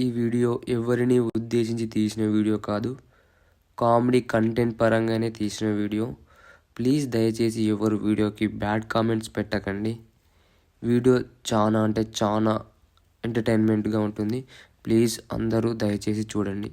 ఈ వీడియో ఎవరిని ఉద్దేశించి తీసిన వీడియో కాదు, కామెడీ కంటెంట్ పరంగానే తీసిన వీడియో. ప్లీజ్ దయచేసి ఎవరు వీడియోకి బ్యాడ్ కామెంట్స్ పెట్టకండి. వీడియో చాలా అంటే చాలా ఎంటర్టైన్మెంట్గా ఉంటుంది. ప్లీజ్ అందరూ దయచేసి చూడండి.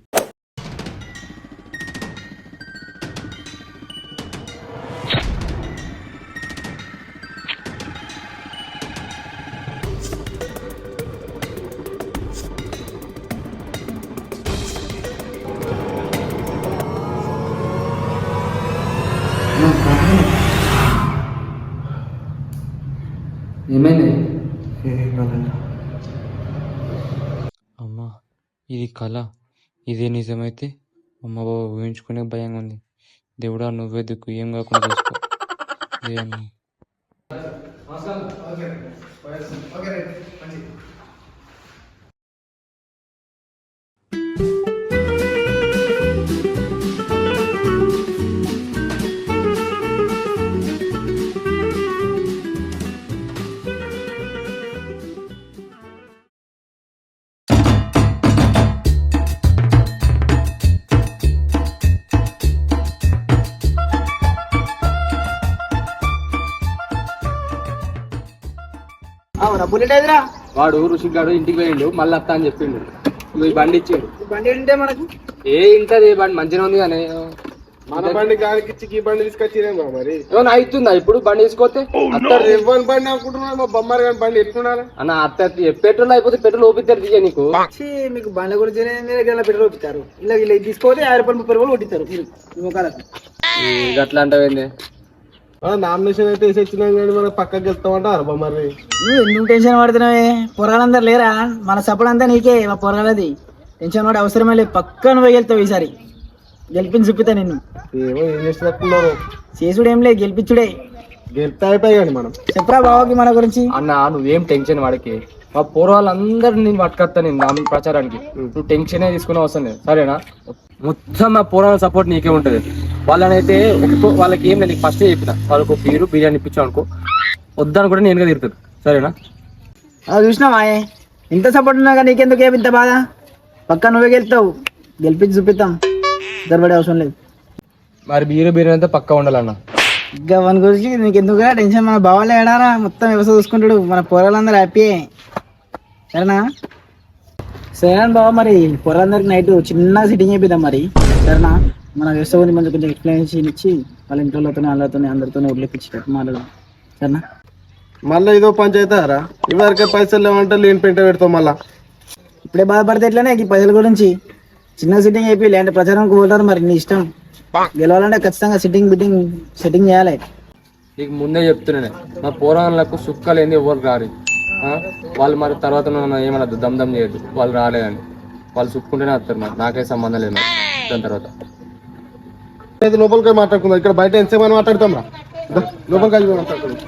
ఏమైంది? అమ్మా, ఇది కళ. ఇదే నిజమైతే అమ్మ బాబా ఊహించుకునే భయంగా ఉంది. దేవుడా, నువ్వే దిక్కు, ఏం కాకుండా చూసుకో. బుల్లెట్ ఎదురా వాడు ఋషిగాడు ఇంటికి పోయిండు, మళ్ళీ వస్తా అని చెప్పిండు. నువ్వు ఈ బండి ఇచ్చిండు. బండి ఉంటే మనకు ఇంటది బండి మంచిగా ఉంది కానీ మన బండి గాలికి ఈ బండి తీసుకొచ్చిరేమో మరి ఏమన్నా అవుతుందా ఇప్పుడు బండి తీసుకొస్తే? ఎవరి బండి అనుకుంటున్నా మా బొమ్మారు కానీ బండి ఎట్లున్నారా అన్న అత్త పెట్రోల్ అయిపోతే పెట్రోల్ ఓపిస్తారు తీయ నీకు. మీకు బండి గురించి పెట్రోల్ ఒప్పిస్తారు. ఇలా ఇలా తీసుకోతే 50 రూపాయలు 30 రూపాయలు కొట్టిస్తారు మీరు. అట్లా అంటావేంది? నామినేషన్ అయితే వేసి వచ్చినా కానీ మనకు పక్కకి వెళ్తామంటారు బొమ్మారి. నువ్వు ఎందుకు టెన్షన్ పడుతున్నావే? పొరగాలందరు లేరా? మన సపోర్ట్ అంతా నీకే. మా పొరగాలది టెన్షన్ పడే అవసరమే లేదు. పక్కన పోయి వెళ్తావు. ఈసారి గెలిపించి చూపితా నిన్ను. ఏమో ఏం చేస్తున్నారు? చేసుడు ఏం లేదు, గెలిపించుడే. గెలిపి అయిపోయి కానీ మనం చెప్పరా బావకి మన గురించి. అన్న నువ్వేం టెన్షన్ వాడికి. మా పూర్వాళ్ళందరూ నేను పట్టుకొస్తా నేను నామినేషన్ ప్రచారానికి. నువ్వు టెన్షన్ తీసుకునే అవసరం లేదు, సరేనా? మొత్తం మా పూర్వాల సపోర్ట్ నీకే ఉంటుంది. వాళ్ళనైతే వాళ్ళకి ఏం నేను ఫస్ట్ చెప్పిన, వాళ్ళకు బీరు బిర్యానీ ఇప్పించావు అనుకో, వద్దని కూడా నేనుగా తిరుగుతాను, సరేనా? చూసినావా ఇంత సపోర్ట్ ఉన్నా కానీ నీకెందుకు ఇంత బాధ? పక్క నువ్వే గెలుతావు, గెలిపించి చూపిస్తాం. దొరబడే అవసరం లేదు. మరి బీరు బిర్యానీ అయితే పక్కా ఉండాలన్న. ఇంకా మన గురించి నీకెందుకు టెన్షన్? మన బావాలే ఏడారా, మొత్తం వ్యవసాయం చూసుకుంటాడు. మన పొరాలందరూ హ్యాపీయే, సరేనా? సరేనా బావ, మరి పొరాలందరికి నైట్ చిన్న సిట్టింగ్ అయిపోద్దాం మరి, సరేనా? మన వ్యవసాయం మంచి కొంచెం ఎక్స్ప్లెనేషన్ ఇచ్చి వాళ్ళ ఇంట్లోతో వాళ్ళతో అందరితో వదిలేపించేటట్టు మాట్లాడదాం, సరేనా? మళ్ళీ ఇదో పంచాయతీ రా. ఇవరకే పైసలు లేవంటే లేని పెంట పెడతాం. మళ్ళా ఇప్పుడే బాధపడితే ఎట్లనే ఈ పైసల గురించి. చిన్న సిట్టింగ్ అయిపోయి లేదంటే ప్రచారం పోతారు. మరి నీ ఇష్టం. గెలవాలంటే ఖచ్చితంగా సెట్టింగ్ చేయాలి. నీకు ముందే చెప్తున్నానే, మా పోరాళ్ళకు సుక్కలేంది ఎవరు రారు. వాళ్ళు మరి తర్వాత ఏమనద్దు, దమ్ చేయొద్దు. వాళ్ళు రాలేదని వాళ్ళు సుక్కుంటేనే వస్తారు. మరి నాకే సంబంధం లేదు. దాని తర్వాత లోపలికి మాట్లాడుకుందాం. ఇక్కడ బయట ఎంతసేపు మాట్లాడతాం రా. లోపలికి మాట్లాడుకుందాం.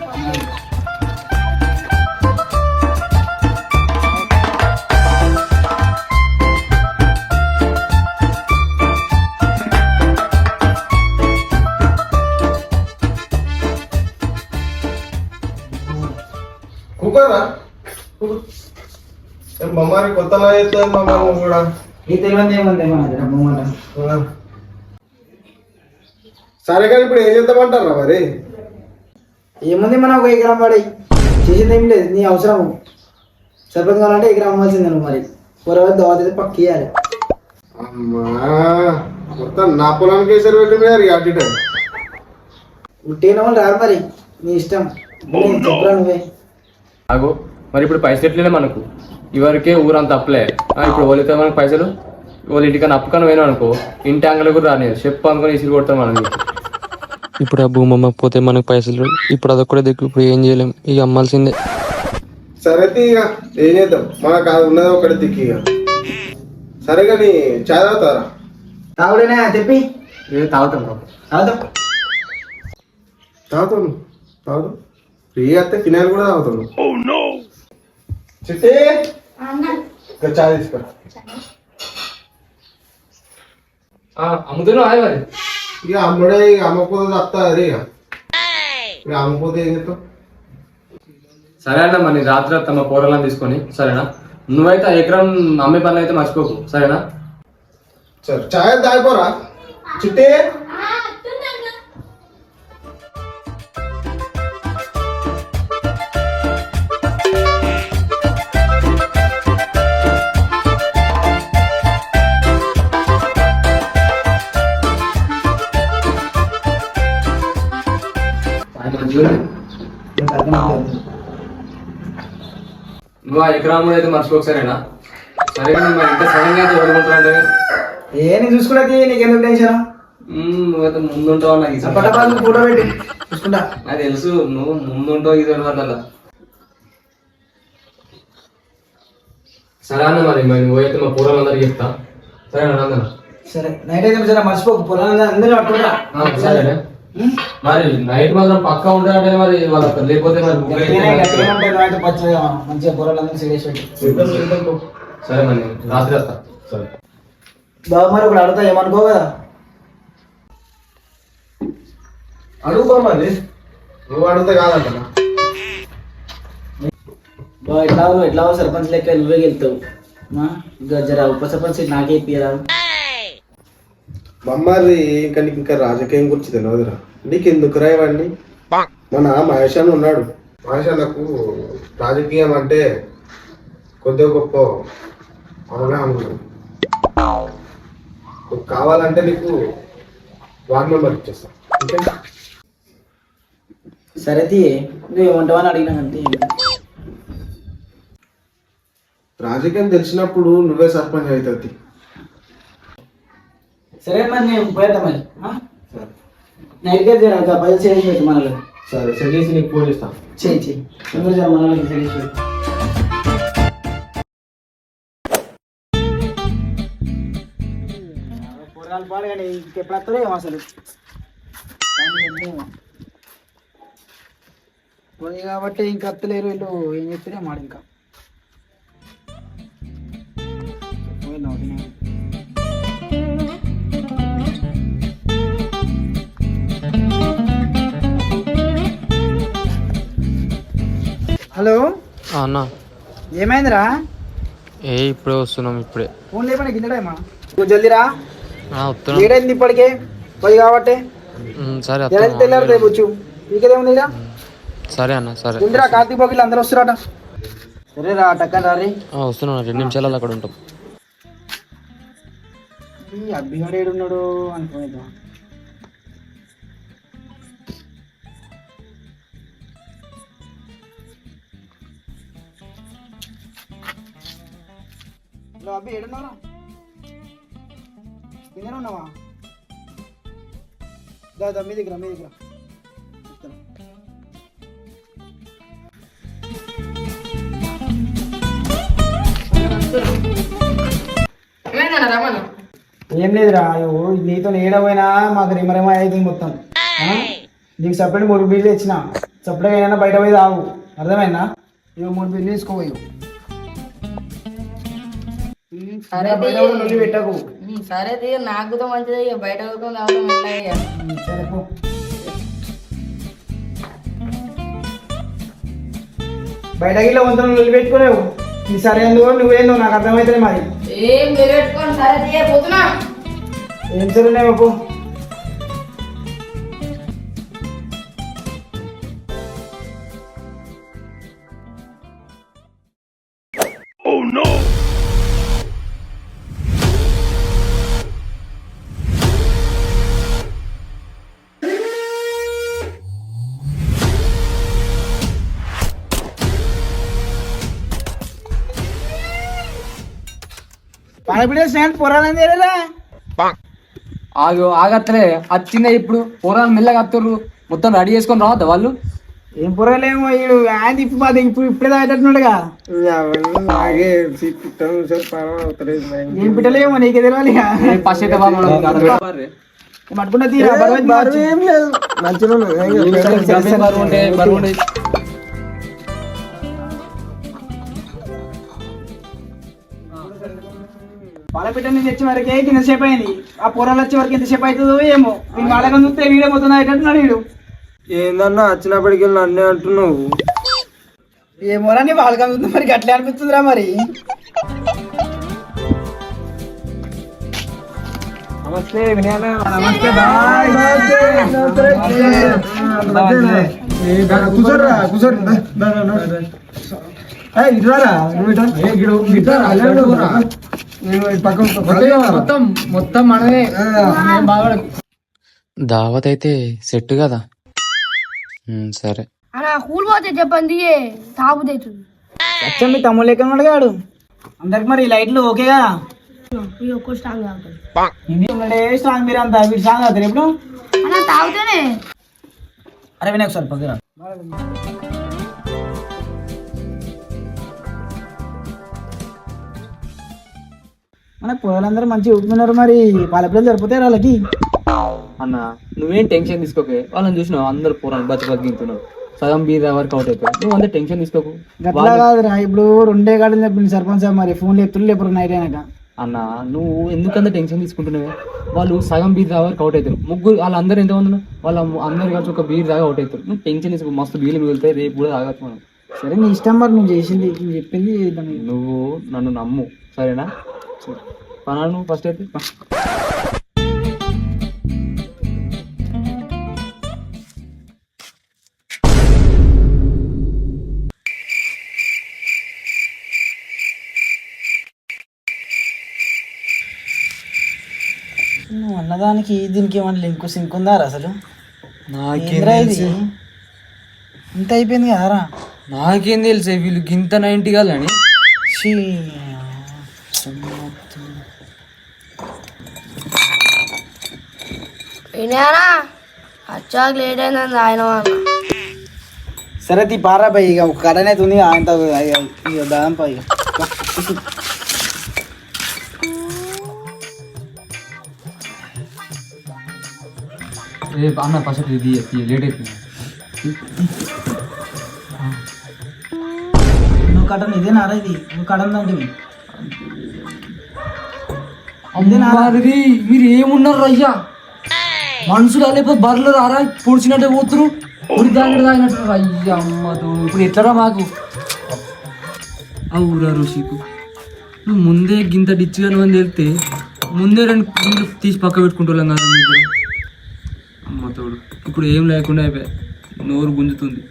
మమ్మారి కొత్తలా చేస్తుంది మా మామ కూడా. సరే కానీ ఇప్పుడు ఏం చేద్దామంటారా మరి? ఏముంది, మనం ఒక ఎకరం పడి చేసింది ఏం లేదు. నీ అవసరం సరిపోతుంది కావాలంటే ఎకరం అమ్మాల్సిందే. నువ్వు మరి కూరగాయ దోవ అయితే పక్క ఇయ్యాలి. అమ్మా మొత్తం నా పొలానికి వేసారు పెట్టినారు. అటు ఉట్టేన వాళ్ళు రారు. మరి నీ ఇష్టం, చెప్పరా నువ్వే. అగో మరి ఇప్పుడు పైసలు ఎట్లే మనకు ఇవరకే ఊరంతా అప్పులే. ఇప్పుడు వాళ్ళతో మనకు పైసలు వాళ్ళ ఇంటికన్నా అప్పుకని పోయినా అనుకో, ఇంటి అంగలు కూడా రాలేదు. చెప్పు అనుకుని ఇసులు కొడతాం మనం. ఇప్పుడు ఆ భూమి అమ్మకపోతే మనకు పైసలు. ఇప్పుడు అదొక్కడే దిక్కు. ఇప్పుడు ఏం చేయలేం, ఇక అమ్మాల్సిందే. సరే ఇక ఏం చేద్దాం, మనకు అది ఉన్నది ఒకటి దిక్కు. ఇక సరే కానీ చాయ్ తాగుతారా? తాగుడేనా చెప్పి తాగుతాం తాగుతాను తాగుతాం. ఫ్రీ అయితే ఫినాయిల్ కూడా తాగుతాను. చిట్టి చాయ్ తీసుకురా. అమ్ముతున్నావు మరి? ఇక అమ్ముడే, ఇక అమ్మకపోతే తప్ప అదే. ఇక అమ్మకపోతే ఏం చెప్తాం? సరే అన్న మరి రాత్రి తమ పోరాలను తీసుకొని సరేనా నువ్వైతే ఆ ఎకరం అమ్మే పనులు అయితే మర్చిపోకు సరేనా సరే చాయ్ తాగిపోరా చిట్టి నువ్వు ఆ ఎకరం అయితే మర్చిపోకు సరేనా సరే మరి ఇంత సడన్ గా అయితే ఓడుకుంటున్నా నేను చూసుకున్నది నీకెందుకు టెన్షన్? నువ్వైతే ముందుంటావు నాకు పట్టపాలు ఫోటో పెట్టి చూసుకుంటా. నాకు తెలుసు నువ్వు ముందుంటావు ఇది వాళ్ళ సరే అన్న మరి మరి నువ్వైతే మా పూర్వం అందరికి చెప్తా సరేనా అన్న సరే నైట్ అయితే సరే మర్చిపోకు పొలం అందరూ పట్టుకుంటా. సరేనా మరి నైట్ మాత్రం పక్కా ఉంటాడంటే మరి వాళ్ళ లేకపోతే మరి మంచిగా పొలాలందరూ సిరీస్ పెట్టి సరే మరి రాత్రి వస్తా సరే బాబు మరి ఒకటి అడుగుతా ఏమనుకో కదా అడుగుకో మరి నువ్వు అడిగితే కాదంట బాబు ఎట్లా సర్పంచ్ లెక్క నువ్వే గెలుతావు ఇంకా జర ఉప సర్పంచ్ నాకే ఇప్పియరాదు. మమ్మల్ని ఇంకా నీకు ఇంకా రాజకీయం గురించి తెలియదురా నీకు ఎందుకురా ఇవన్నీ మన మహేష్ అని ఉన్నాడు మహేష్ అన్నకు రాజకీయం అంటే కొద్దిగా గొప్ప అవగాహన కావాలంటే నీకు వార్డ్ మెంబర్ ఇచ్చేస్తా ఓకే సరే తీయే నువ్వు ఏమంటావని అడిగినా అంతే. రాజకీయం తెలిసినప్పుడు నువ్వే సర్పంచ్ అవుతుంది. సరే మరి నేను పోయేద్దాం మరి నైట్గా జర పది చేసి పెట్టు మనలో. సరే సెట్ చేసి నీకు ఫోన్ చేస్తాను. చేయి నువ్వు జర మనలోకి సెట్ చేసి పెట్టు. కూరగాయలు పాడు కానీ ఇంకెప్పుడు వస్తాడో ఏమో అసలు పోయి కాబట్టి ఇంకా వస్తలేరు వీళ్ళు ఏం చెప్తే మాట ఇంకా హలో అన్న ఏమైందిరా? ఇప్పుడే వస్తున్నాం ఇప్పుడే ఫోన్ లేపా గిన్నెడేమా జల్దీరా వస్తున్నాం ఏడైంది ఇప్పటికే పోయి కాబట్టి సరే తెల్లారు రేపు వచ్చు మీకేదేముంది ఇక సరే అన్న సరే ఇందిరా కార్తీక్ బాబులు అందరూ వస్తున్నారట. సరే రా టక్కన రా వస్తున్నాను 2 నిమిషాలలో అక్కడ ఉంటాం. ఈ అబ్బిగాడు ఏడున్నాడు అనుకునేదా అబ్బి ఏడున్నారా కిందనే ఉన్నావా? దాదా మీ దగ్గర ఏం లేదురా నీతో ఏడపోయినా మాకు రిమరేమో అవుతుంది మొత్తం. నీకు సపరేట్ 3 బిల్లు ఇచ్చిన సపరేట్ అయినా బయట పోయి తాగు అర్థమైనా? ఇవి 3 బిల్లు తీసుకోపోయి పెట్టకు. సరే నాకు మంచిది బయట సరే పో. బయట గిల్ల వంతలు నిల్లు పెట్టుకోలేవు. నీ సరే ఎందుకో నువ్వేందో నాకు అర్థమవుతుంది మరి. ఏం పెట్టుకోండి సరే పోతున్నా ఏం సరేనేమో పో. ఆగత్తలే వచ్చిందే ఇప్పుడు పోరాలు మెల్లగా వస్తుర్రు మొత్తం రెడీ చేసుకొని రావద్దా వాళ్ళు? ఏం పొరలేమో వీడు ఆయన ఇప్పుడు ఇప్పుడే తాగేటట్టున్నాడుగా. ఏం పిట్టలేమో నీకే తెలియాలి. ఫస్ట్ అయితే పట్టుకుంటా తీరా బరువు పాలపిట్ట నుంచి వచ్చే వరకే ఇంతసేపు అయింది. ఆ పొరాలు వచ్చే వరకు ఎంతసేపు అవుతుందో ఏమో. వీడు వాళ్ళకని చూస్తే వీడే పోతుంది అయ్యేటట్టున్నాడు వీడు. ఏందన్నా వచ్చినప్పటికి నన్నే అంటున్నావు? ఏమోరా నీ వాళ్ళకి అందుతుంది మరి గట్లే అనిపిస్తుందిరా మరి. నమస్తే వినయనా. నమస్తే బాయ్. కూర్చోరా కూర్చోరు. ఇటురా మొత్తం మనమే బాగా. దావత్ అయితే సెట్ కదా. సరే అన్న కూల్ పోతే చెప్పండి తాగుతుంది అచ్చం మీ తమ్ముడు లెక్క ఉన్నాడు కాడు. అందరికి మరి లైట్లు ఓకే కదా. ఒక్కో స్ట్రాంగ్ తాగుతుంది ఇది ఉన్నాడే స్ట్రాంగ్ మీరు అంతా వీడు స్ట్రాంగ్ అవుతారు ఎప్పుడు. అన్న తాగుతూనే అరే వినాయక్ సార్ పక్కన మన పొలాలందరూ మంచిగా ఊపుతున్నారు. మరి వాళ్ళ పిల్లలు సరిపోతాయి వాళ్ళకి. అన్న నువ్వేం టెన్షన్ తీసుకోకే. వాళ్ళని చూసినావు అందరు పోరాడు బతికింటున్నారు. సగం బీద వరకు అవుట్ అయిపోయారు. నువ్వు అంతా టెన్షన్ తీసుకోకు. గట్లా కాదురా, ఇప్పుడు 2 గంటలు చెప్పింది సర్పంచ్ సార్. మరి ఫోన్ లేపుతులు లేపరు నైట్ అయినాక. అన్న నువ్వు ఎందుకంత టెన్షన్ తీసుకుంటున్నావే. వాళ్ళు సగం బీర్ వరకు అవుట్ అవుతారు. ముగ్గురు వాళ్ళందరూ ఎంతమంది ఉన్నారు, వాళ్ళ అందరు కలిసి ఒక బీర్ దాకా అవుట్ అవుతారు. నువ్వు టెన్షన్ తీసుకో. మస్తు బీర్లు మిగులుతాయి, రేపు కూడా తాగచ్చు మనం. సరే నీ ఇష్టం మరి, నువ్వు చేసింది నువ్వు చెప్పింది చేద్దాం. నువ్వు నన్ను నమ్ము సరేనా. పనా నువ్వు ఫస్ట్ అయితే నువ్వు అన్నదానికి దీనికి ఏమన్నా లింక్ సింక్ ఉందా అసలు? నాకేం ఇది ఇంత అయిపోయింది కదరా. నాకేం తెలుసే వీళ్ళు గింత 90 కాలని. వినాయనా అచ్చాక లేట్ అయిందని ఆయన సరే తీ పారా పై ఇక ఒక కడనే ఉంది అంత దాదాపు పై. రేపు అన్న ఫస్ట్ ఇది లేట్ అయిపోయింది. నువ్వు కటన్ ఇదే నారా, ఇది నువ్వు కడన్ అంటే అమ్మాది మీరు ఏమున్నారు అయ్యా మనుషులు లేకపోతే బర్రెలు రారా పొడిచినట్టే పోతురు. పొడి తాగినట్టు అయ్యా అమ్మతో ఇప్పుడు ఎట్లరా మాకు. అవురా ఋషికు నువ్వు ముందే గింత డిచ్చిగా నువ్వు అని తెలితే ముందే 2 కిలో తీసి పక్క పెట్టుకుంటున్నాం కదా మీరు. అమ్మతోడు ఇప్పుడు ఏం లేకుండా అయిపోయా, నోరు గుంజుతుంది.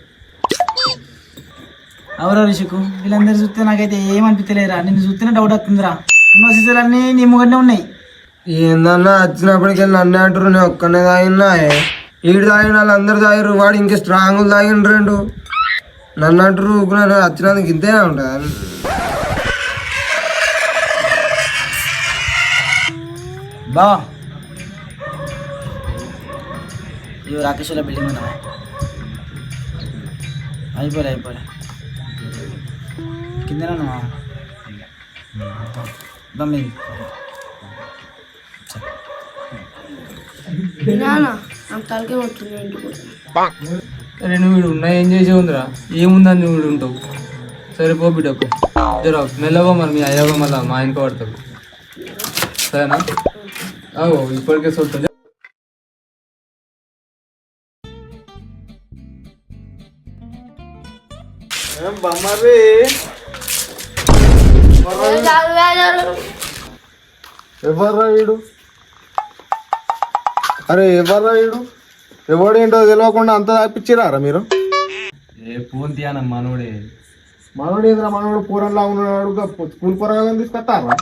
అవరా రిషికు, వీళ్ళందరూ చూస్తే నాకైతే ఏమనిపించలేరా. నిన్ను చూస్తేనే డౌట్ వస్తుందిరా. ఉన్న సీసాలు అన్నీ నీ ముగ్గురనే ఉన్నాయి. ఏందన్నా వచ్చినప్పటికెళ్ళి నన్నే అంటారు, నేను ఒక్కనే తాగినా. ఈడు తాగిన వాళ్ళు అందరు తాగిరు, వాడు ఇంకా స్ట్రాంగ్ తాగిన 2. నన్ను అంటారు ఊరుకున్నాను, వచ్చినందుకు ఇంతేనా ఉంటుంది. బా ఇవి రాకేశ్వర బిల్డింగ్ ఉన్నా. అయిపోలే కిందనే ఉన్నావా? దమ్మేది వినాయనా నాకు తలకే వస్తుంది ఇంటికి. అరే నువ్వు వీడు ఉన్నా ఏం చేసే ఉందిరా, ఏముందని నువ్వు వీడు ఉంటావు. సరే పో బిడ్డకు జరా మెల్లవో, మరి మీ అయ్యవో మళ్ళీ మా ఆయనకు పడతావు సరేనా. ఇప్పటికే చూస్తుంది. ఎవర్రా వీడు? అరే ఎవర్రా వీడు? ఎవడేంటో తెలియకుండా అంత తాపిచ్చిరారా మీరు? ఫోన్ తీయన మనోడే. మనోడు ఏదైనా మనోడు పూరంలా ఉన్నాడు, స్కూల్ పూరగాలని తీసుకొస్తారా?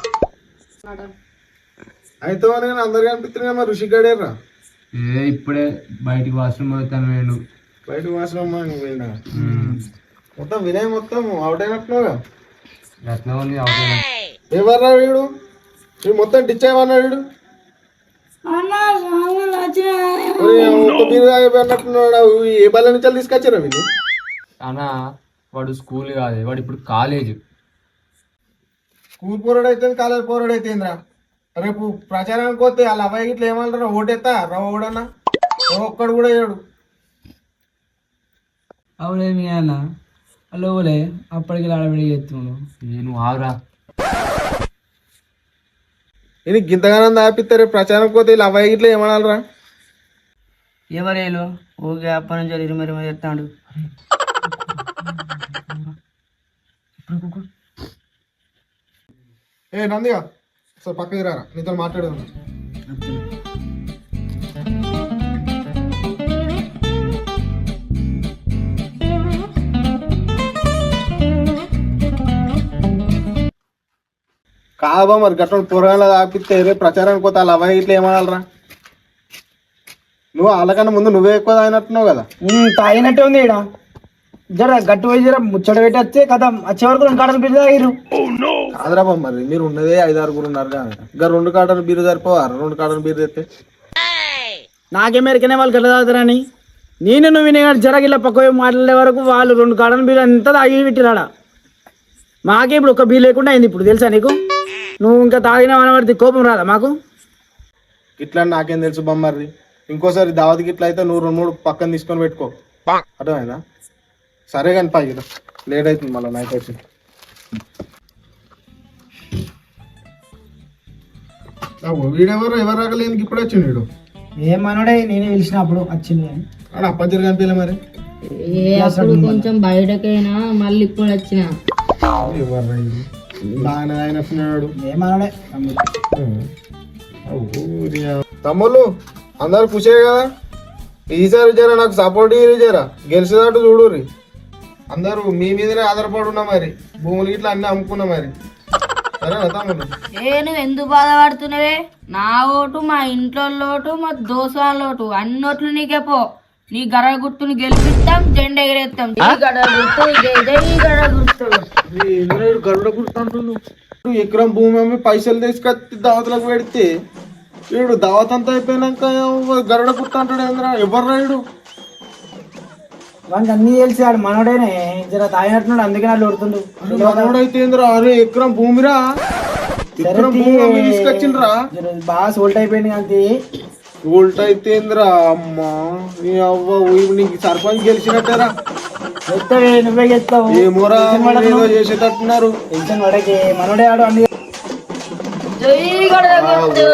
అయితే అందరు కనిపిస్తున్నాయి. మరి ఋషిగాడేరా ఇప్పుడే బయటికి వాష్రూమ్ పోతాను వేడు. బయటకు వాసనమ్మా నువ్వు పోయినా మొత్తం వినయ్ మొత్తం అవుట్ అయినట్టుగా. ఎట్లా ఉంది అవుతాయి. ఎవర్రా వీడు? వీడు మొత్తం డిచ్ అయ్యమన్నా వీడు. ఒక్క బీరు అన్నట్టున్నాడు. ఏ బల్ల నుంచి తీసుకొచ్చారా వీళ్ళు? అన్నా వాడు స్కూల్ కాదు, వాడు ఇప్పుడు కాలేజ్. స్కూల్ పోరాడు అయితే కాలేజ్ పోరాడు అయితే ఏంద్రా? రేపు ప్రచారానికి పోతే వాళ్ళ అబ్బాయి ఇట్లా ఏమంటారా? ఓటేస్తా ఓడన్నా ఒక్కడు కూడా వేయడు. అవులే మీ అన్న అలోలే అప్పటికి ఆడబడి చేస్తున్నాడు. నేను ఆగురా. ఇది గింతగానం దాపిస్తారు. ప్రచారానికి పోతే వీళ్ళ అబ్బాయి ఇట్లా ఏమనాలరా? ఎవరేలో ఓకే అప్పటి నుంచి ఇరుమరి చెప్తాడు. ఏ నందిగా సార్ పక్కకి రారా, నీతో మాట్లాడేది. కాబా మరి గట్ల పొరగాల ఆపిస్తే రేపు ప్రచారానికి పోతే అలా అవ్వ ఇట్లా ఏమనాలరా? నువ్వు వాళ్ళకన్నా ముందు నువ్వే ఎక్కువ తాగినట్టున్నావు కదా. తాగినట్టే ఉంది ఇక్కడ జర గట్టు పోయి జర ముచ్చట పెట్టి వచ్చే కథ వచ్చే వరకు 2 కాటలు బీరు తాగిరు. కాదురా బాబు, మరి మీరు ఉన్నదే 5-6 ఉన్నారు కదా, ఇంకా 2 కాటలు బీరు సరిపోవారు? 2 కాటలు బీరు తెస్తే నాకేమెరికనే వాళ్ళు గట్ల తాగుతారని నువ్వు వినే జరగిల్ల పక్క మాట్లాడే వరకు వాళ్ళు 2 కాటలు బీరు అంతా తాగి పెట్టిరాడా. మాకే ఇప్పుడు ఒక బీరు లేకుండా అయింది ఇప్పుడు, తెలుసా నీకు? నువ్వు ఇంకా తాగినా అనబడితే కోపం రాదా మాకు? ఇట్లా నాకేం తెలుసు బొమ్మర్రి. ఇంకోసారి దావతికి ఇట్లా అయితే నువ్వు 2-3 పక్కన తీసుకొని పెట్టుకో, అర్థమైందా? సరే కానీ పై లేట్ అవుతుంది మళ్ళీ నైట్ వచ్చి. వీడెవరు ఎవరు రాగలేదు ఇప్పుడు వచ్చింది వీడు. ఏం మనోడే నేనే పిలిచినప్పుడు వచ్చింది అని అలా అప్పచ్చారు కనిపించలే మరి. అప్పుడు కొంచెం బయటకైనా మళ్ళీ ఇప్పుడు వచ్చిన బాగానే అయినట్టున్నాడు. ఏం మనోడే తమ్ముళ్ళు అందరు ఖుషే కదా. ఈసారి జరా నాకు సపోర్ట్ జరా గెలిచేటట్టు చూడుర్రి. అందరూ మీ మీదనే ఆధారపడి ఉన్నా మరి, భూములు ఇట్లా అన్ని అమ్ముకున్నా మరి. సరేనా తమ్ముళ్ళు? నువ్వు ఎందుకు బాధపడుతున్నావే? నా ఓటు, మా ఇంట్లో ఓటు, మా దోసాల ఓటు, అన్ని ఓట్లు నీకే పో. నీ గడ గుర్తుని గెలిపిస్తాం, జెండా ఎగరేస్తాం. గడ గుర్తు గడ గుర్తు గరుడ గుర్తుంటున్నాడు. ఎకరం భూమి అమ్మి పైసలు తీసుకొచ్చి దావతలకు పెడితే వీడు దావత్ అంతా అయిపోయినాక గరుడ గుర్తుంటాడు ఏంద్రా? ఎవరు రాయుడు? వానికి అన్ని తెలిసి ఆడు మనోడేనే జర తాగినట్టున్నాడు, అందుకే నాకు ఓడుతుండు. మనోడైతే ఏంద్రా? అరే ఎకరం భూమిరా, ఎకరం భూమి అమ్మి తీసుకొచ్చిండ్రా. బాగా సోల్ట్ అయిపోయింది అంతే. ఉల్ట అయితే ఏంద్రా? అమ్మా నీ అవ్వ, నీకు సర్పంచ్ గెలిచినట్టేరా. నువ్వే గెలుస్తావు. ఏమోరా ఏదో చేసేటట్టున్నారు. టెన్షన్ పడకే, మనోడే ఆడు అన్ని. జై గడ గుర్తు.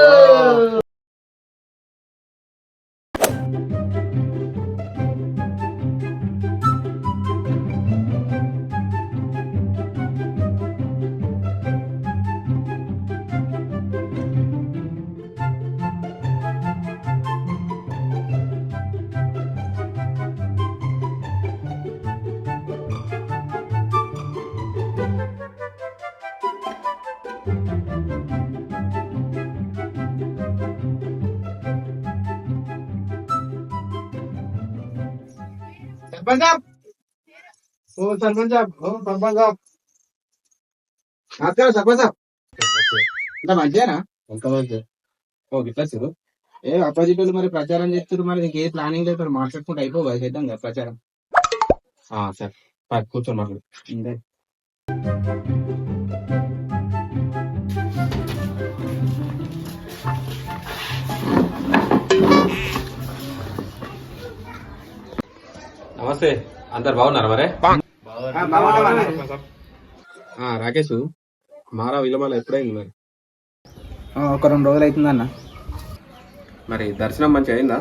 सरपंच साहब, ओ सरपंच साहब, ओ सरपंच साहब, नमस्कार सरपंच साहब. ఇంత మంచిదేనా? ఎంత మంచి. ఓ గిట్లా సార్ ఏ అపోజిట్ వాళ్ళు మరి ప్రచారం చేస్తారు, మరి నీకు ఏ ప్లానింగ్ లేదు, మరి మాట్లాడుకుంటూ అయిపోగా చేద్దాం కదా ప్రచారం. సార్ కూర్చొని మాట్లాడు. నమస్తే, అందరు బాగున్నారా? మరే రాకేష్ మారా విలువల ఎప్పుడైంది మరి? ఒక 2 రోజులు అవుతుందన్న. మరి దర్శనం మంచిగా అయిందా?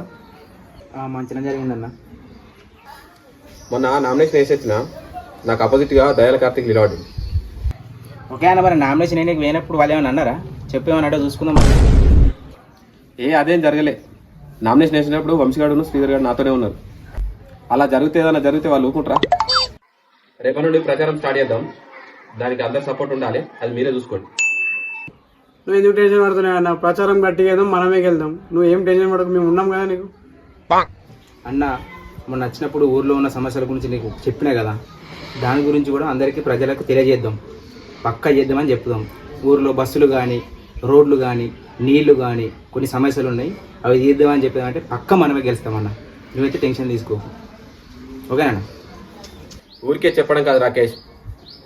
మంచిగా జరిగిందన్న. మొన్న నామినేషన్ వేసేసిన నాకు అపోజిట్ గా దయాల కార్తీక్ నిలబడి. ఓకే అన్న, మరి నామినేషన్ నీకు వేయనప్పుడు వాళ్ళు ఏమైనా అన్నారా? చెప్పేమన్నాడో చూసుకుందాం. అదేం జరగలే. నామినేషన్ వేసినప్పుడు వంశీగాడును శ్రీధర్ గారు నాతోనే ఉన్నారు. అలా జరిగితే ఏదైనా జరిగితే వాళ్ళు ఊరుకుంటారా? రేపటి నుండి ప్రచారం స్టార్ట్ చేద్దాం. దానికి అందరు సపోర్ట్ ఉండాలి, అది మీరే చూసుకోండి. నువ్వు ఎందుకు టెన్షన్ పడుతున్నావు అన్న? ప్రచారం గట్టిగా మనమే వెళ్దాం. నువ్వు ఏం టెన్షన్ పడకు, మేము ఉన్నాం కదా నీకు. అన్న మొన్న వచ్చినప్పుడు ఊర్లో ఉన్న సమస్యల గురించి నీకు చెప్పినా కదా, దాని గురించి కూడా అందరికీ ప్రజలకు తెలియజేద్దాం, పక్కా చేద్దామని చెప్తాం. ఊర్లో బస్సులు కానీ, రోడ్లు కానీ, నీళ్లు కానీ కొన్ని సమస్యలు ఉన్నాయి, అవి తీద్దామని చెప్పామంటే పక్క మనమే గెలుస్తామన్న. నువ్వైతే టెన్షన్ తీసుకో, ఓకేనా? ఊరికే చెప్పడం కాదు రాకేష్,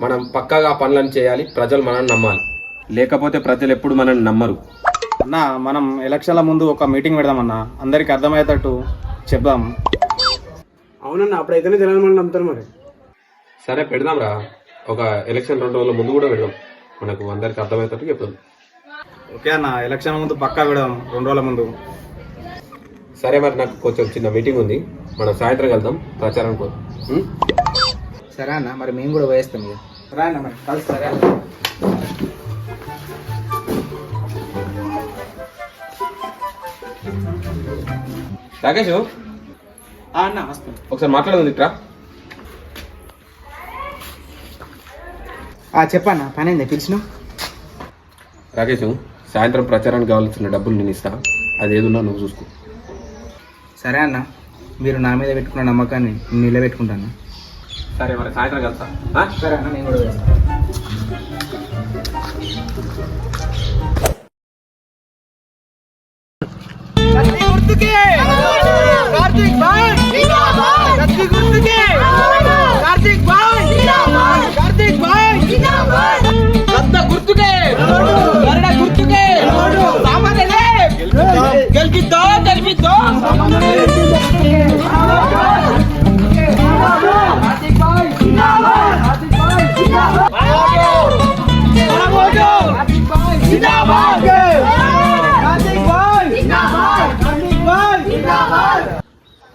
మనం పక్కాగా పనులను చేయాలి. ప్రజలు మనల్ని నమ్మాలి, లేకపోతే ప్రజలు ఎప్పుడు మనల్ని నమ్మరు. అన్న మనం ఎలక్షన్ల ముందు ఒక మీటింగ్ పెడదామన్నా, అందరికి అర్థమయ్యేటట్టు చెప్దాం. అవునన్నా, అప్పుడైతేనే జనాలు మనం నమ్ముతారు. మరి సరే పెడదాం రా, ఒక ఎలక్షన్ 2 రోజుల ముందు కూడా పెడదాం, మనకు అందరికి అర్థమయ్యేటట్టు చెప్తాం. ఓకే అన్న, ఎలక్షన్ ముందు పక్కా పెడదాం, 2 రోజుల ముందు. సరే మరి, నాకు కొంచెం చిన్న మీటింగ్ ఉంది, మనం సాయంత్రం వెళ్దాం ప్రచారం కోసం. సరే అన్న, మరి మేము కూడా వేస్తాం. రాయన్న మరి కలుస్తారా? రాకేష్ అన్న వస్తాను. ఒకసారి మాట్లాడదు ఇక్కడ. చెప్పన్న పని అయింది పిలిచిన. రాకేష్ సాయంత్రం ప్రచారానికి కావాల్సిన డబ్బులు నేను ఇస్తా, అది ఏదున్నా నువ్వు చూసుకో. సరే అన్న, మీరు నా మీద పెట్టుకున్న నమ్మకాన్ని నేను నిలబెట్టుకుంటాను. సరే మరి సాయంత్రం కలుస్తా. సరే అన్న, నేను కూడా వేస్తాను.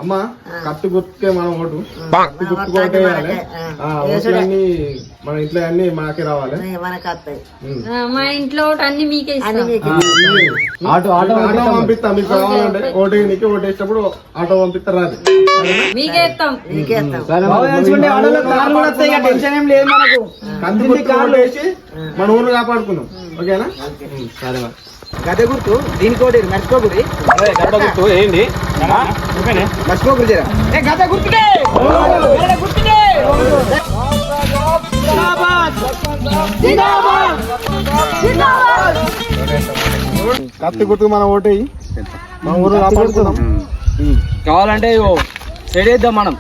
అమ్మా కత్తి గుర్తుకే మనం ఓటు, కత్తి గుర్తుకు ఓటేయాలి. ఓట్లన్నీ మన ఇంట్లో అన్ని మాకే రావాలి. మా ఇంట్లో అన్ని మీకే ఆటో పంపిస్తా, మీకు కావాలంటే ఓటేయడానికి. ఓటేసినప్పుడు ఆటో పంపిస్తా, రాదు మీకే ఇస్తాం. టెన్షన్ ఏం లేదు మనకు. కత్తి గుర్తుకు ఓటేసి మన ఊరు కాపాడుకుందాం. ఓకేనా? సరే మరి. గద గుర్తు దీనికి ఒకటి మర్చిపోకూడదు. గుర్తు ఏంటి మర్చిపోకూడదు జరా. గద గుర్తుకే గుర్తుకే కత్తి గుర్తుకు మనం ఓటేయి, మన ఊరు కాపాడుకుందాం. కావాలంటే సెట్ చేద్దాం మనం.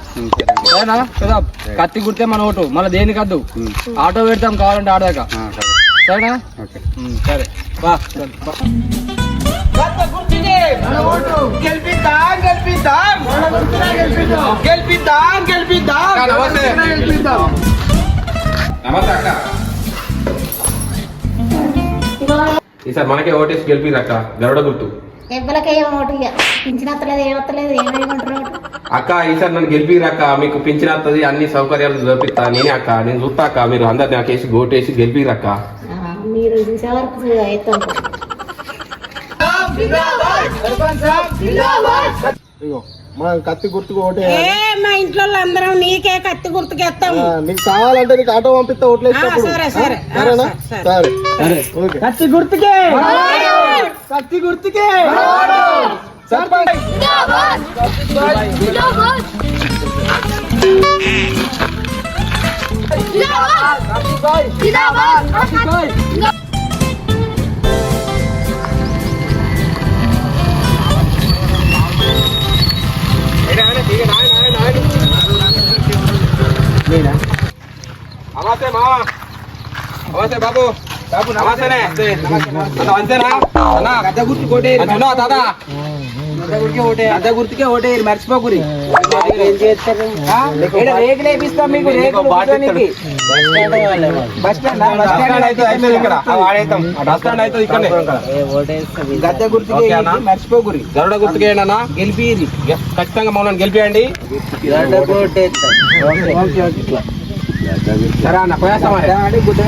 సరేనా కదా? కత్తి గుర్తే మన ఓటు, మళ్ళీ దేనికి వద్దు. ఆటో పెడతాం కావాలంటే ఆడదాకా. సరేనా? సరే బా. నమస్తే అక్క. ఈసారి మనకే ఓటేసి గెలిపి అక్క. గరుడ గుర్తు అక్క. ఈసారి నన్ను గెలిపిరక్క, మీకు పింఛన్ వస్తుంది, అన్ని సౌకర్యాలు చూపిస్తా. నేనే అక్క, నేను చూస్తా అక్క. మీరు అందరు నాకేసి ఓటేసి గెలిపిరక్క. మీరు చూసే వరకు ఇగో మనం కత్తి గుర్తుకు ఓటేయాలి. మా ఇంట్లో అందరం నీకే కత్తి గుర్తుకేస్తాము. నీకు కావాలంటే నీకు ఆటో పంపిస్తా ఓట్లేసినప్పుడు. సరేనా? సరే సరే ఓకే. కత్తి గుర్తుకే కత్తి గుర్తుకే నమస్తే మావా. నమస్తే బాబు. నమస్తేనే. అంతేనా అన్న? గద్ద గుర్తు కోటే దాదా గద్ద గుర్తుకే ఓటేరు మర్చిపోకూరి. రేకులు వేపిస్తాం మీకు. రేకులు బస్ స్టాండ్ అయితే ఇక్కడ బస్ స్టాండ్ అయితే ఇక్కడ గద్ద గుర్తుకే మర్చిపోకూరి. గరుడ గుర్తుకే అన్న గెలిపి ఖచ్చితంగా మమ్మల్ని గెలిపియండి. సరే అన్న పోయేస్తామా? గుడ్డ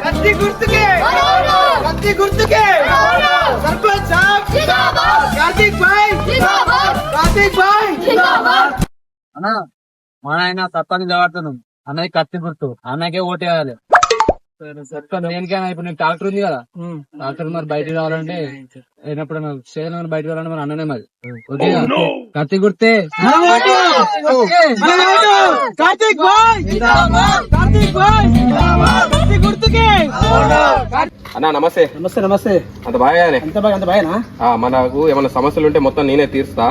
కత్తి గుర్తుకే కత్తి గుర్తుకే సర్పంచ్ కార్తీక్ భాయ్ కార్తీక్ భాయ్. అన్న మన ఆయన సర్పంచ్ నిలబడుతున్నాం. అన్నయ్య కత్తి గుర్తు, అన్నకే ఓటేయాలి. దేనికైనా ఇప్పుడు నేను డాక్టర్ ఉంది కదా, డాక్టర్ మరి బయటకు రావాలంటే అయినప్పుడు స్టేషన్ బయటకు రావాలంటే మరి అన్ననే మరి. ఓకే కత్తి గుర్తే కార్తీక్ భాయ్ కార్తీక్ భాయ్ కత్తి గుర్తుకే. అన్న నమస్తే. నమస్తే నమస్తే. అంత బాగానే? అంత బాగా. మనకు ఏమైనా సమస్యలు ఉంటే మొత్తం నేనే తీరుస్తా.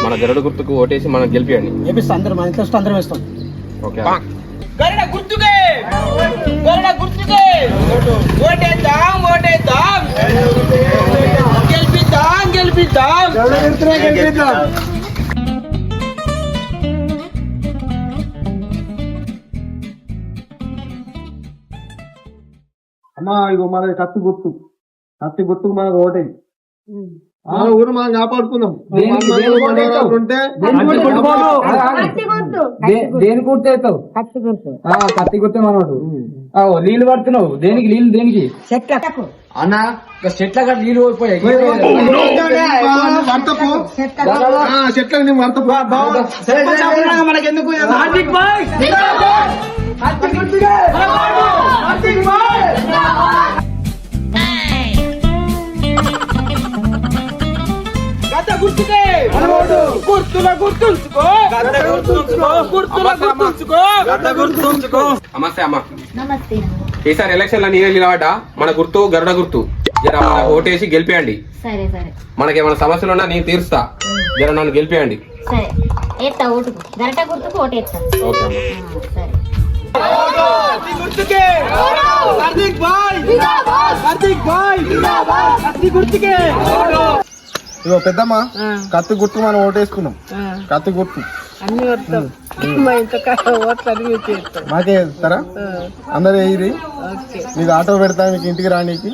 మన గరుడ గుర్తుకు ఓటేసి మనం గెలిపియండి. వేపిస్తా. అందరూ మన ఇంట్లో అందరం వేస్తాం. ఓకే గరుడ గుర్తుకే గరుడ గుర్తుకే ఓటేద్దాం ఓటేద్దాం గెలిపిద్దాం గెలిపిద్దాం గెలిపిద్దాం. అమ్మా ఇగో మన కత్తి గుర్తు, కత్తి గుర్తుకు మనకు ఓటే. మన ఊరు మనం కాపాడుకుందాం. దేనికి ఉంటే దేని గుర్తు అవుతావు? కత్తి గుర్తే మనోడు. నీళ్ళు పడుతున్నావు దేనికి? నీళ్ళు దేనికి అన్న? చెట్ల కాడ నీళ్ళు ఓడిపోయాయి. చెట్లకు నేను వర్తపు మనకెందుకు నమస్తే అమ్మా. నమస్తే. ఈసారి ఎలక్షన్ లో నీళ్ళు నిలబడ్డా మన గుర్తు గరుడ గుర్తు. జర మనకు ఓటేసి గెలిపేయండి. సరే సరే మనకేమైనా సమస్యలు ఉన్నా నేను తీరుస్తా. జర నన్ను గెలిపేయండి. సరే ఎత్తా ఓటుకు గరట గుర్తుకు ఓటు ఎత్తా. ఓకే అమ్మా. సరే. ఇగో పెద్దమ్మ, కత్తి గుర్తు మనం ఓటేసుకున్నాం. కత్తి గుర్తు మాకే ఇస్తారా? అందరు వేయరి. మీకు ఆటో పెడతా, మీకు ఇంటికి రానికి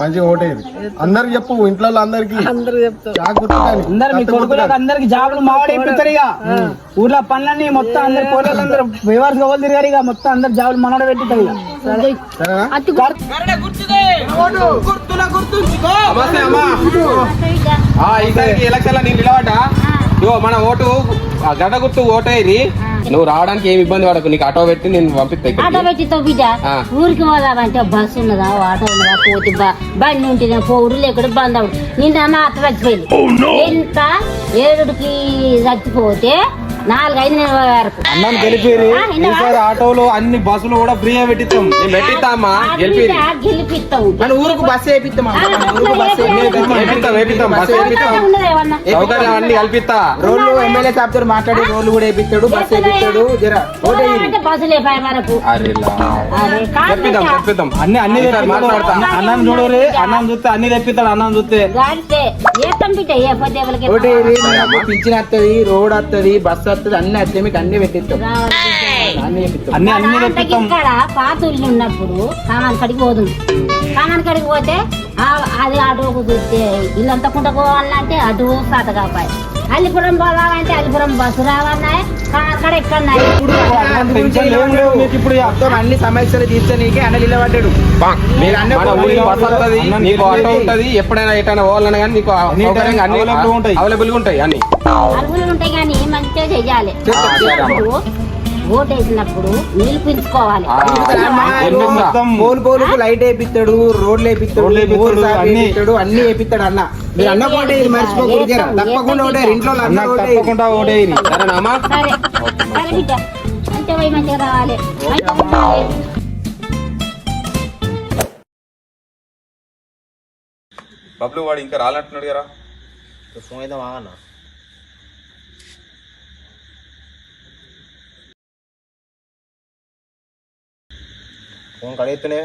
మంచిగా ఓటేది. అందరికి చెప్పు, ఇంట్లో అందరికి అందరికి జాబులు మావాడు ఇప్పిస్తారు. ఇక ఊర్లో పనులన్నీ మొత్తం అందరు పోరాళ్ళందరూ వ్యవహారం కావాలి తిరిగారు. ఇక మొత్తం అందరు జాబులు మనోడ పెట్టిస్తారు. ఇక నమస్తే అమ్మా. ఈసారికి ఎలక్షన్ లో నేను నిలబడ్డా. ఇగో మన ఓటు గడ్డ గుర్తు ఓటేది. నువ్వు రావడానికి ఏమి ఇబ్బంది పడకు. నీకు ఆటో పెట్టి నేను పంపిస్తా. ఆటో పెట్టితో బిడ్డ ఊరికి పోదామంటే బస్సు ఉన్నదా, ఆటో ఉన్నదా, పోతే బండి ఉంటేనే పోవుడు, లేకుండా బంద్ అవుడు. నిన్న నా అత్త చచ్చిపోయింది. ఎంత 7కి చచ్చిపోతే 4-5 నెలల వరకు అన్నం గెలిపేరి. ఈసారి ఆటోలో అన్ని బస్సులు కూడా ఫ్రీగా పెట్టిస్తాం. పెట్టిస్తా అమ్మా. గెలిపిస్తావు. మన ఊరుకు బస్సు వేపిస్తాం. సౌకర్యం అన్ని కల్పిస్తా. రోడ్లు ఎమ్మెల్యే సాబ్తో మాట్లాడి రోడ్లు కూడా వేపిస్తాడు, బస్సు వేపిస్తాడు. బస్సులు అయిపోయే వరకు చెప్పిద్దాం. అన్ని మాట్లాడతా. అన్నం చూడలే, అన్నం చూస్తే అన్ని తెప్పిస్తాడు. అన్నం చూస్తే పింఛన్ వస్తుంది, రోడ్ వస్తుంది, బస్సు వస్తుంది, అన్ని వస్తాయి. మీకు అన్ని పెట్టిస్తాం. అన్ని తెప్పిస్తాం. ఇక్కడ పాతుల్ని ఉన్నప్పుడు సామాన్ కడిగి పోతుంది. సామాన్ కడిగి పోతే అది అటుకు చూస్తే ఇల్లంతా కుంట పోవాలంటే అటు సాత కాపాయి. అల్లిపురం పోవాలంటే అల్లిపురం బస్సు రావన్నాయి. అక్కడ ఎక్కడ ఇప్పుడు అన్ని సమస్యలు తీర్చే నీకే అన్న నిలబడ్డాడు. నీకు ఆటో ఉంటది. ఎప్పుడైనా ఎటైనా పోవాలన్నా కానీ నీకు అవైలబుల్ గా ఉంటాయి. అన్ని అరుగులు ఉంటాయి కానీ మంచిగా చెయ్యాలి. ఓటు వేసినప్పుడు నీళ్ళు పీల్చుకోవాలి. పోలు లైట్ వేపిస్తాడు, రోడ్లు వేపిస్తాడు, అన్ని వేపిస్తాడు. అన్న మీరు అన్న ఓటే మర్చిపోకూడదు. తప్పకుండా ఓటే. ఇంట్లో తప్పకుండా ఓటేది. సరేనా? సరే సరే బిడ్డ, మంచిగా పోయి మంచిగా రావాలి. బబ్లు వాడు ఇంకా రాలంటున్నాడు కదా. ఫోన్ కడిగితేనే